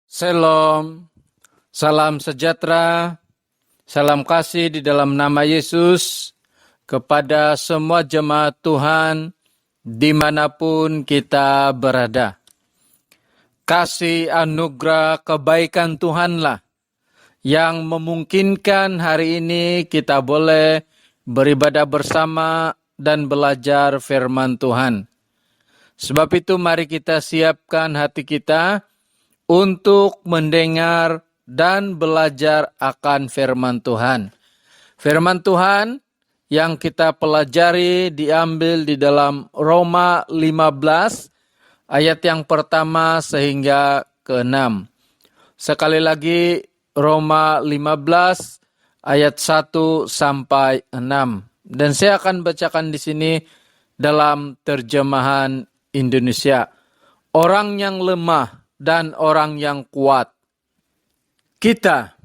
Shalom, salam sejahtera, salam kasih di dalam nama Yesus kepada semua jemaat Tuhan dimanapun kita berada. Kasih anugerah kebaikan Tuhanlah yang memungkinkan hari ini kita boleh beribadah bersama dan belajar firman Tuhan. Sebab itu mari kita siapkan hati kita untuk mendengar dan belajar akan firman Tuhan. Firman Tuhan yang kita pelajari diambil di dalam Roma 15 ayat yang pertama sehingga ke-6. Sekali lagi Roma 15 ayat 1 sampai 6. Dan saya akan bacakan di sini dalam terjemahan Indonesia. Orang yang lemah dan orang yang kuat. Kita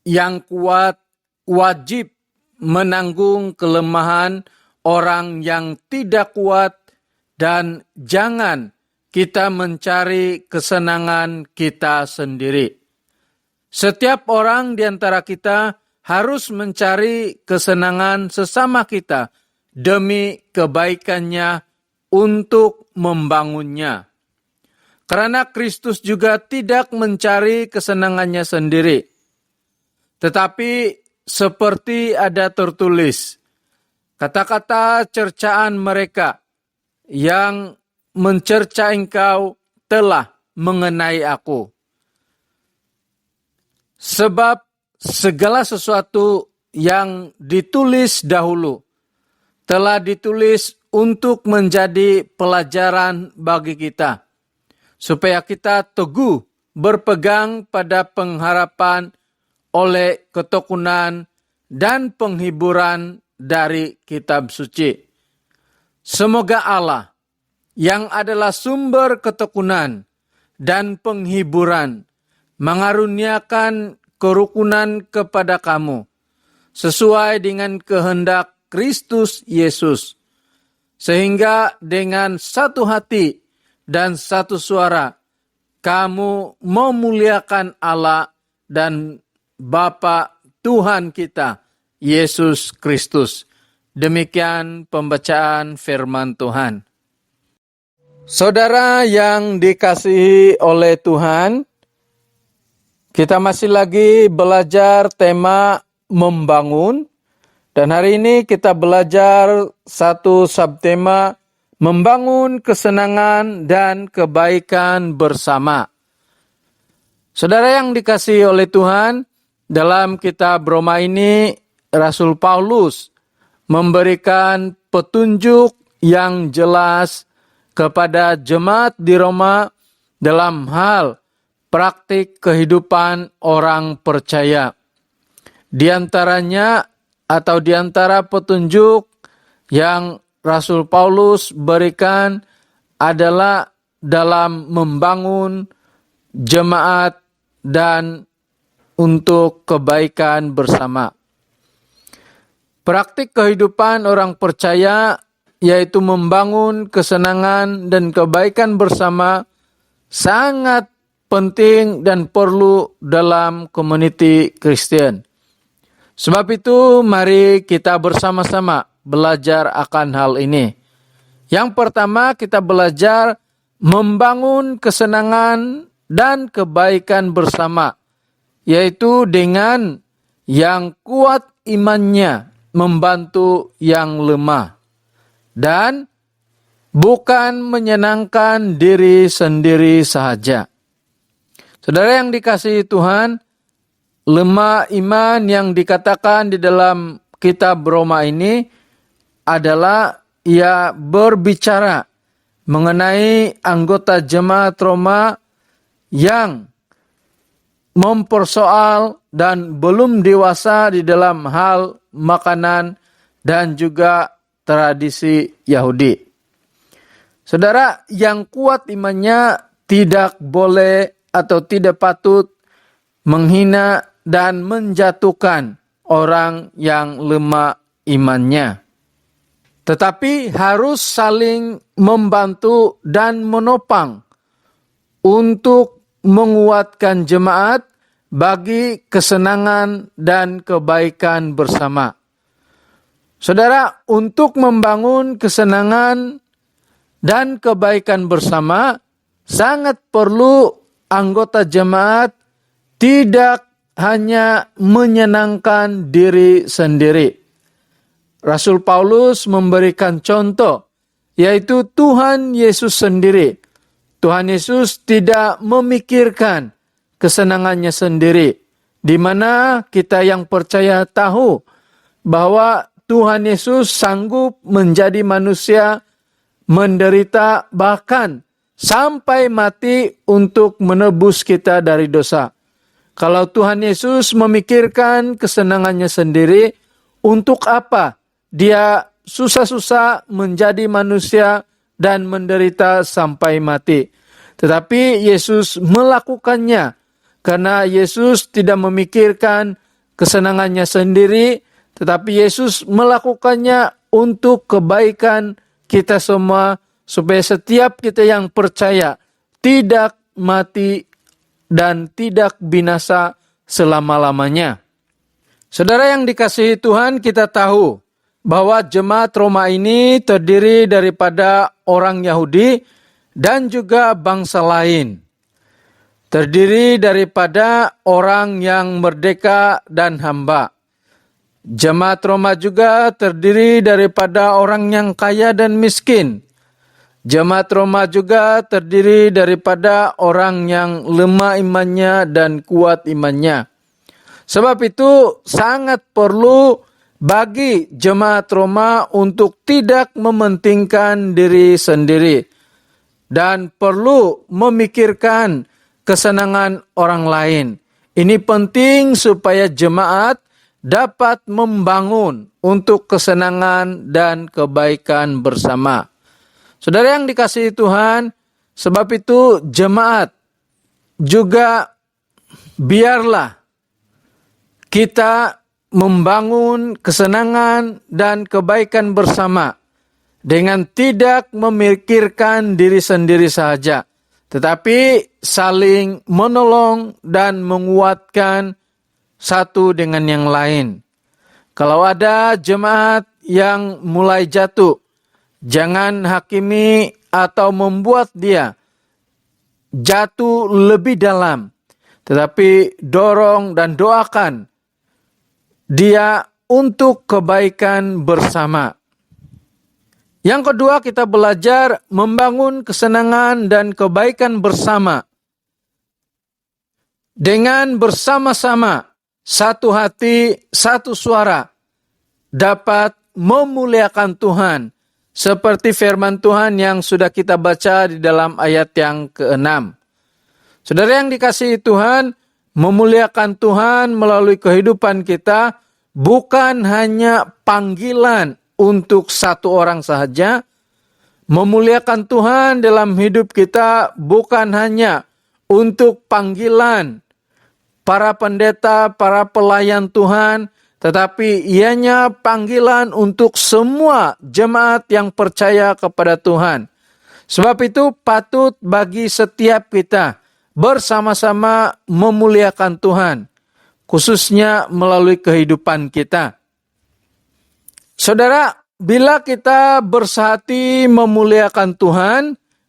yang kuat wajib menanggung kelemahan orang yang tidak kuat dan jangan kita mencari kesenangan kita sendiri. Setiap orang di antara kita harus mencari kesenangan sesama kita demi kebaikannya untuk membangunnya. Karena Kristus juga tidak mencari kesenangannya sendiri. Tetapi seperti ada tertulis, kata-kata cercaan mereka yang mencerca engkau telah mengenai aku. Sebab segala sesuatu yang ditulis dahulu telah ditulis untuk menjadi pelajaran bagi kita, supaya kita teguh berpegang pada pengharapan oleh ketekunan dan penghiburan dari kitab suci. Semoga Allah yang adalah sumber ketekunan dan penghiburan mengaruniakan kerukunan kepada kamu sesuai dengan kehendak Kristus Yesus, sehingga dengan satu hati dan satu suara, kamu memuliakan Allah dan Bapa Tuhan kita, Yesus Kristus. Demikian pembacaan firman Tuhan. Saudara yang dikasihi oleh Tuhan, kita masih lagi belajar tema membangun. Dan hari ini kita belajar satu subtema membangun kesenangan dan kebaikan bersama. Saudara yang dikasihi oleh Tuhan, dalam kitab Roma ini Rasul Paulus memberikan petunjuk yang jelas kepada jemaat di Roma dalam hal praktik kehidupan orang percaya. Di antaranya atau di antara petunjuk yang Rasul Paulus berikan adalah dalam membangun jemaat dan untuk kebaikan bersama. Praktik kehidupan orang percaya yaitu membangun kesenangan dan kebaikan bersama sangat penting dan perlu dalam komuniti Kristen. Sebab itu mari kita bersama-sama belajar akan hal ini. Yang pertama kita belajar membangun kesenangan dan kebaikan bersama, yaitu dengan yang kuat imannya membantu yang lemah dan bukan menyenangkan diri sendiri saja. Saudara yang dikasihi Tuhan, lemah iman yang dikatakan di dalam kitab Roma ini adalah ia berbicara mengenai anggota jemaat Roma yang mempersoal dan belum dewasa di dalam hal makanan dan juga tradisi Yahudi. Saudara yang kuat imannya tidak boleh atau tidak patut menghina dan menjatuhkan orang yang lemah imannya. Tetapi harus saling membantu dan menopang untuk menguatkan jemaat bagi kesenangan dan kebaikan bersama. Saudara, untuk membangun kesenangan dan kebaikan bersama, sangat perlu anggota jemaat tidak hanya menyenangkan diri sendiri. Rasul Paulus memberikan contoh, yaitu Tuhan Yesus sendiri. Tuhan Yesus tidak memikirkan kesenangannya sendiri, di mana kita yang percaya tahu bahwa Tuhan Yesus sanggup menjadi manusia, menderita, bahkan sampai mati untuk menebus kita dari dosa. Kalau Tuhan Yesus memikirkan kesenangannya sendiri, untuk apa Dia susah-susah menjadi manusia dan menderita sampai mati? Tetapi Yesus melakukannya karena Yesus tidak memikirkan kesenangannya sendiri, tetapi Yesus melakukannya untuk kebaikan kita semua, supaya setiap kita yang percaya tidak mati dan tidak binasa selama-lamanya. Saudara yang dikasihi Tuhan, kita tahu bahwa jemaat Roma ini terdiri daripada orang Yahudi dan juga bangsa lain. Terdiri daripada orang yang merdeka dan hamba. Jemaat Roma juga terdiri daripada orang yang kaya dan miskin. Jemaat Roma juga terdiri daripada orang yang lemah imannya dan kuat imannya. Sebab itu sangat perlu bagi jemaat Roma untuk tidak mementingkan diri sendiri dan perlu memikirkan kesenangan orang lain. Ini penting supaya jemaat dapat membangun untuk kesenangan dan kebaikan bersama. Saudara yang dikasihi Tuhan, sebab itu jemaat juga biarlah kita membangun kesenangan dan kebaikan bersama dengan tidak memikirkan diri sendiri saja, tetapi saling menolong dan menguatkan satu dengan yang lain. Kalau ada jemaat yang mulai jatuh, jangan hakimi atau membuat dia jatuh lebih dalam, tetapi dorong dan doakan dia untuk kebaikan bersama. Yang kedua, kita belajar membangun kesenangan dan kebaikan bersama dengan bersama-sama, satu hati, satu suara, dapat memuliakan Tuhan, seperti firman Tuhan yang sudah kita baca di dalam ayat yang ke-6. Saudara yang dikasihi Tuhan, memuliakan Tuhan melalui kehidupan kita bukan hanya panggilan untuk satu orang saja. Memuliakan Tuhan dalam hidup kita bukan hanya untuk panggilan para pendeta, para pelayan Tuhan, tetapi ianya panggilan untuk semua jemaat yang percaya kepada Tuhan. Sebab itu patut bagi setiap kita bersama-sama memuliakan Tuhan, khususnya melalui kehidupan kita. Saudara, bila kita bersehati memuliakan Tuhan,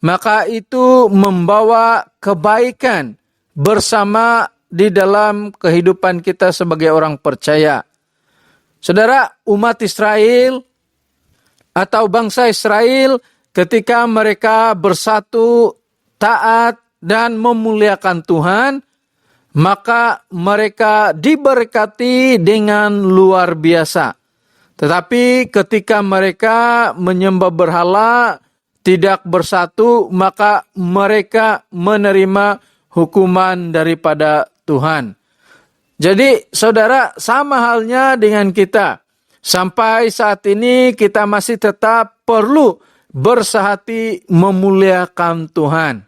maka itu membawa kebaikan bersama di dalam kehidupan kita sebagai orang percaya. Saudara, umat Israel atau bangsa Israel ketika mereka bersatu, taat, dan memuliakan Tuhan, maka mereka diberkati dengan luar biasa. Tetapi ketika mereka menyembah berhala, tidak bersatu, maka mereka menerima hukuman daripada Tuhan. Jadi saudara, sama halnya dengan kita. Sampai saat ini kita masih tetap perlu bersehati memuliakan Tuhan.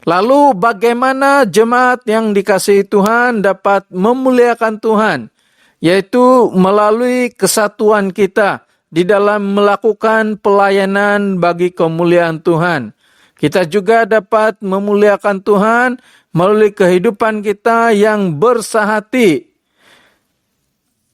Lalu bagaimana jemaat yang dikasihi Tuhan dapat memuliakan Tuhan? Yaitu melalui kesatuan kita di dalam melakukan pelayanan bagi kemuliaan Tuhan. Kita juga dapat memuliakan Tuhan melalui kehidupan kita yang bersahati,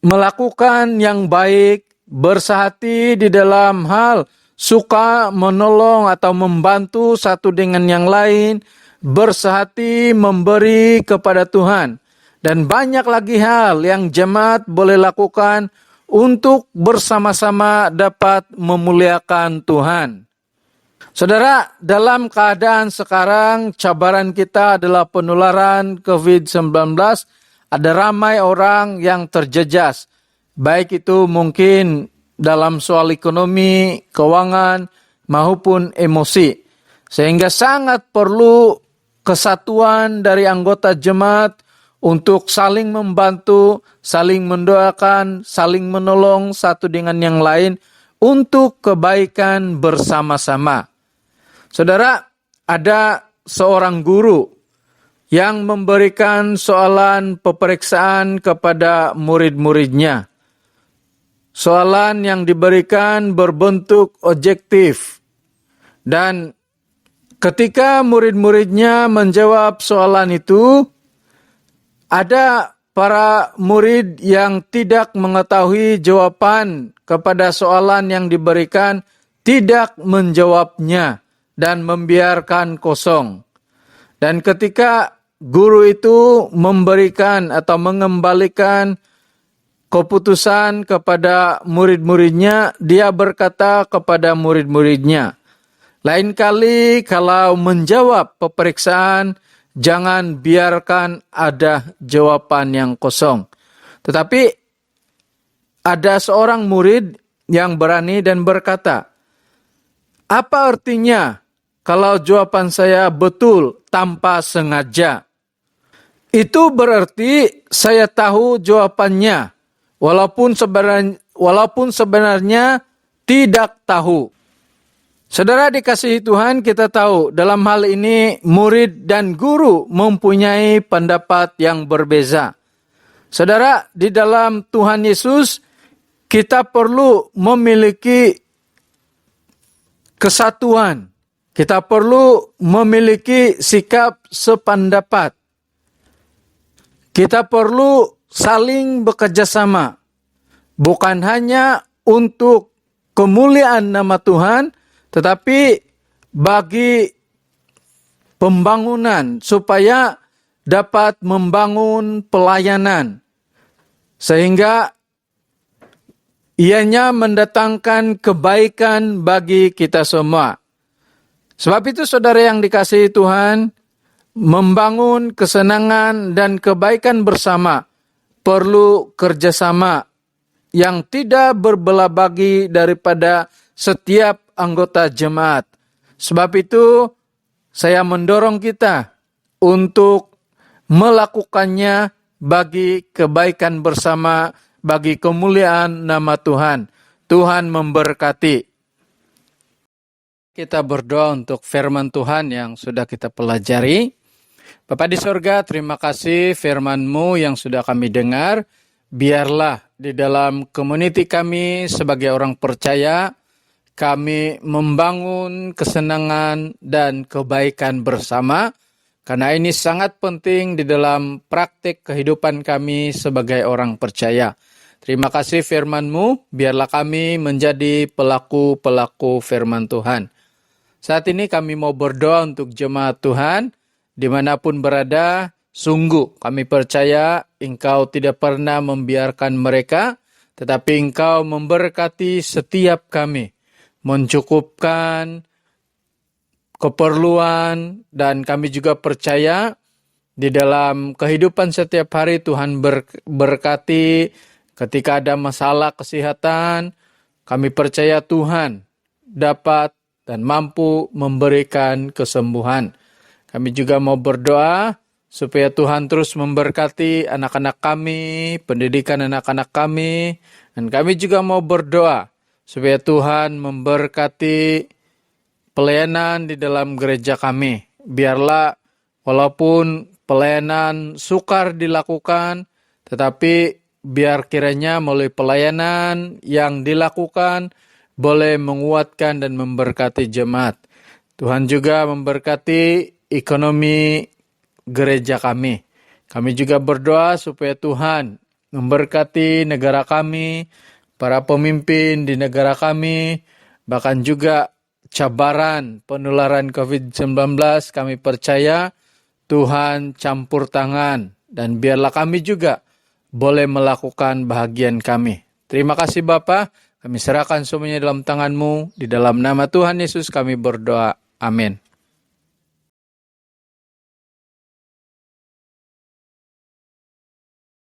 melakukan yang baik, bersahati di dalam hal suka menolong atau membantu satu dengan yang lain, bersahati memberi kepada Tuhan. Dan banyak lagi hal yang jemaat boleh lakukan untuk bersama-sama dapat memuliakan Tuhan. Saudara, dalam keadaan sekarang cabaran kita adalah penularan COVID-19. Ada ramai orang yang terjejas, baik itu mungkin dalam soal ekonomi, keuangan, maupun emosi. Sehingga sangat perlu kesatuan dari anggota jemaat untuk saling membantu, saling mendoakan, saling menolong satu dengan yang lain untuk kebaikan bersama-sama. Saudara, ada seorang guru yang memberikan soalan peperiksaan kepada murid-muridnya. Soalan yang diberikan berbentuk objektif. Dan ketika murid-muridnya menjawab soalan itu, ada para murid yang tidak mengetahui jawaban kepada soalan yang diberikan, tidak menjawabnya dan membiarkan kosong. Dan ketika guru itu memberikan atau mengembalikan keputusan kepada murid-muridnya, dia berkata kepada murid-muridnya, lain kali kalau menjawab peperiksaan, jangan biarkan ada jawaban yang kosong. Tetapi ada seorang murid yang berani dan berkata, apa artinya kalau jawaban saya betul tanpa sengaja? Itu berarti saya tahu jawabannya, walaupun sebenarnya tidak tahu. Saudara dikasihi Tuhan, kita tahu dalam hal ini murid dan guru mempunyai pendapat yang berbeza. Saudara, di dalam Tuhan Yesus kita perlu memiliki kesatuan. Kita perlu memiliki sikap sependapat. Kita perlu saling bekerjasama. Bukan hanya untuk kemuliaan nama Tuhan, tetapi bagi pembangunan supaya dapat membangun pelayanan. Sehingga ianya mendatangkan kebaikan bagi kita semua. Sebab itu saudara yang dikasihi Tuhan, membangun kesenangan dan kebaikan bersama perlu kerjasama yang tidak berbelah bagi daripada setiap anggota jemaat. Sebab itu saya mendorong kita untuk melakukannya bagi kebaikan bersama, bagi kemuliaan nama Tuhan. Tuhan memberkati. Kita berdoa untuk firman Tuhan yang sudah kita pelajari. Bapa di sorga, terima kasih firman-Mu yang sudah kami dengar. Biarlah di dalam community kami sebagai orang percaya, kami membangun kesenangan dan kebaikan bersama. Karena ini sangat penting di dalam praktik kehidupan kami sebagai orang percaya. Terima kasih firman-Mu, biarlah kami menjadi pelaku-pelaku firman Tuhan. Saat ini kami mau berdoa untuk jemaat Tuhan, dimanapun berada, sungguh kami percaya Engkau tidak pernah membiarkan mereka, tetapi Engkau memberkati setiap kami, mencukupkan keperluan, dan kami juga percaya di dalam kehidupan setiap hari Tuhan berkati. Ketika ada masalah kesehatan, kami percaya Tuhan dapat dan mampu memberikan kesembuhan. Kami juga mau berdoa supaya Tuhan terus memberkati anak-anak kami, pendidikan anak-anak kami, dan kami juga mau berdoa supaya Tuhan memberkati pelayanan di dalam gereja kami. Biarlah walaupun pelayanan sukar dilakukan, tetapi biar kiranya melalui pelayanan yang dilakukan boleh menguatkan dan memberkati jemaat. Tuhan juga memberkati ekonomi gereja kami. Kami juga berdoa supaya Tuhan memberkati negara kami, para pemimpin di negara kami, bahkan juga cabaran penularan COVID-19. Kami percaya Tuhan campur tangan dan biarlah kami juga boleh melakukan bahagian kami. Terima kasih Bapa, kami serahkan semuanya dalam tangan-Mu. Di dalam nama Tuhan Yesus kami berdoa. Amin.